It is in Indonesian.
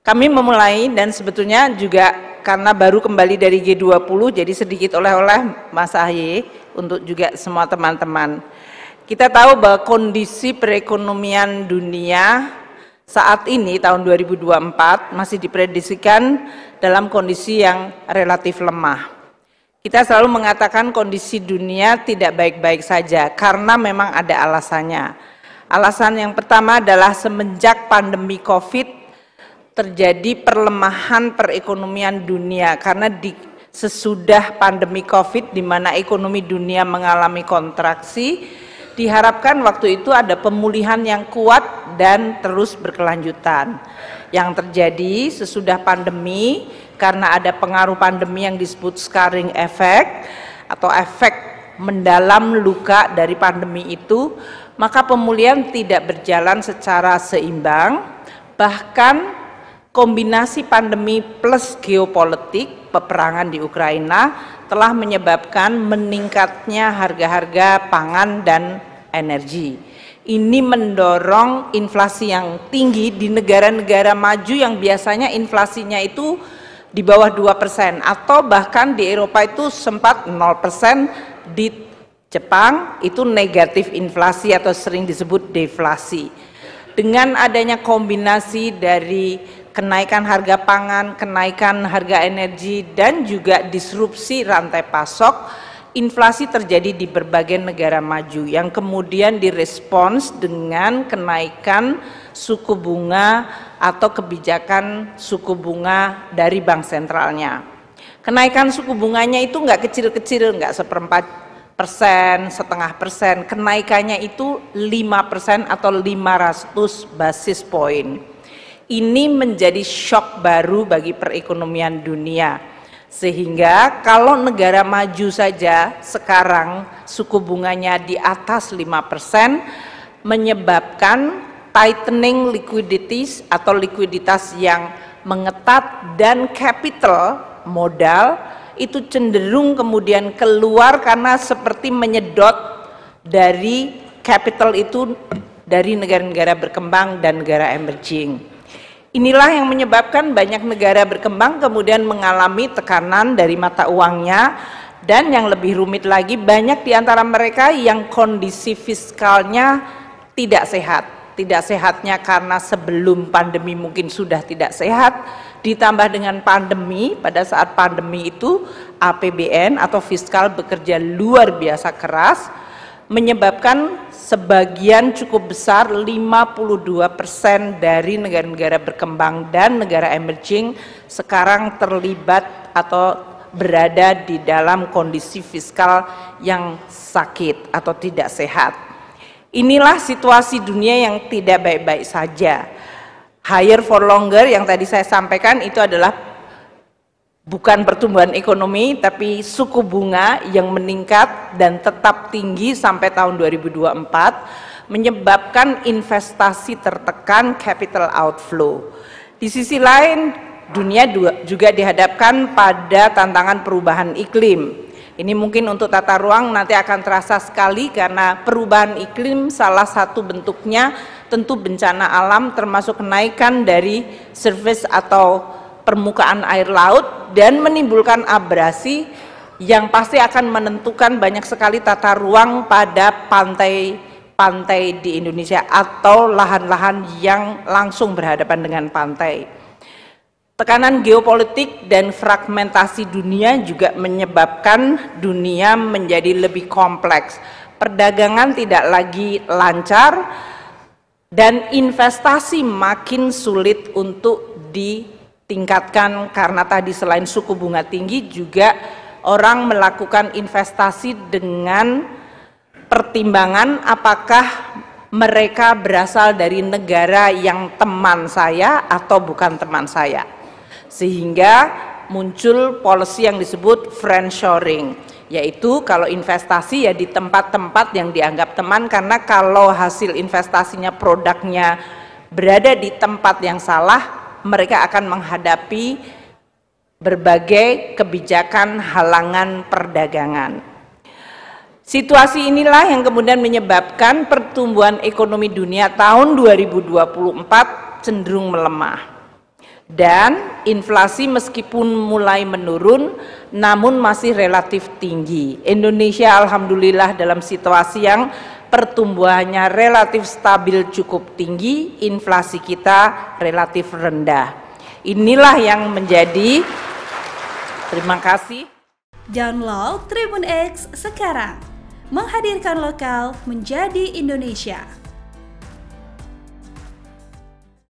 Kami memulai, dan sebetulnya juga karena baru kembali dari G20, jadi sedikit oleh-oleh Mas Ahy untuk juga semua teman-teman. Kita tahu bahwa kondisi perekonomian dunia saat ini tahun 2024 masih diprediksikan dalam kondisi yang relatif lemah. Kita selalu mengatakan kondisi dunia tidak baik-baik saja karena memang ada alasannya. Alasan yang pertama adalah semenjak pandemi COVID terjadi perlemahan perekonomian dunia karena sesudah pandemi COVID di mana ekonomi dunia mengalami kontraksi, diharapkan waktu itu ada pemulihan yang kuat dan terus berkelanjutan. Yang terjadi sesudah pandemi karena ada pengaruh pandemi yang disebut scarring effect atau efek mendalam luka dari pandemi itu, maka pemulihan tidak berjalan secara seimbang, bahkan kombinasi pandemi plus geopolitik, peperangan di Ukraina telah menyebabkan meningkatnya harga-harga pangan dan energi. Ini mendorong inflasi yang tinggi di negara-negara maju yang biasanya inflasinya itu di bawah 2% atau bahkan di Eropa itu sempat 0%, di Jepang itu negatif inflasi atau sering disebut deflasi. Dengan adanya kombinasi dari kenaikan harga pangan, kenaikan harga energi, dan juga disrupsi rantai pasok, inflasi terjadi di berbagai negara maju yang kemudian direspons dengan kenaikan suku bunga atau kebijakan suku bunga dari bank sentralnya. Kenaikan suku bunganya itu nggak kecil-kecil, nggak 1/4%, 0,5%, kenaikannya itu 5% atau 500 basis point. Ini menjadi shock baru bagi perekonomian dunia, sehingga kalau negara maju saja sekarang suku bunganya di atas 5%, menyebabkan tightening liquidities atau likuiditas yang mengetat, dan capital modal itu cenderung kemudian keluar karena seperti menyedot dari capital itu dari negara-negara berkembang dan negara emerging. Inilah yang menyebabkan banyak negara berkembang kemudian mengalami tekanan dari mata uangnya, dan yang lebih rumit lagi banyak di antara mereka yang kondisi fiskalnya tidak sehat. Tidak sehatnya karena sebelum pandemi mungkin sudah tidak sehat, ditambah dengan pandemi. Pada saat pandemi itu APBN atau fiskal bekerja luar biasa keras, menyebabkan sebagian cukup besar 52% dari negara-negara berkembang dan negara emerging sekarang terlibat atau berada di dalam kondisi fiskal yang sakit atau tidak sehat. Inilah situasi dunia yang tidak baik-baik saja. Higher for longer yang tadi saya sampaikan itu adalah bukan pertumbuhan ekonomi, tapi suku bunga yang meningkat dan tetap tinggi sampai tahun 2024, menyebabkan investasi tertekan, capital outflow. Di sisi lain, dunia juga dihadapkan pada tantangan perubahan iklim. Ini mungkin untuk tata ruang nanti akan terasa sekali karena perubahan iklim salah satu bentuknya tentu bencana alam, termasuk kenaikan dari surface atau permukaan air laut dan menimbulkan abrasi yang pasti akan menentukan banyak sekali tata ruang pada pantai-pantai di Indonesia atau lahan-lahan yang langsung berhadapan dengan pantai. Tekanan geopolitik dan fragmentasi dunia juga menyebabkan dunia menjadi lebih kompleks. Perdagangan tidak lagi lancar dan investasi makin sulit untuk ditingkatkan karena tadi selain suku bunga tinggi juga orang melakukan investasi dengan pertimbangan apakah mereka berasal dari negara yang teman saya atau bukan teman saya, sehingga muncul policy yang disebut friendshoring, yaitu kalau investasi ya di tempat-tempat yang dianggap teman, karena kalau hasil investasinya produknya berada di tempat yang salah, mereka akan menghadapi berbagai kebijakan halangan perdagangan. Situasi inilah yang kemudian menyebabkan pertumbuhan ekonomi dunia tahun 2024 cenderung melemah. Dan inflasi meskipun mulai menurun, namun masih relatif tinggi. Indonesia alhamdulillah dalam situasi yang pertumbuhannya relatif stabil cukup tinggi, inflasi kita relatif rendah. Inilah yang menjadi, terima kasih. Download Tribun X sekarang, menghadirkan lokal menjadi Indonesia.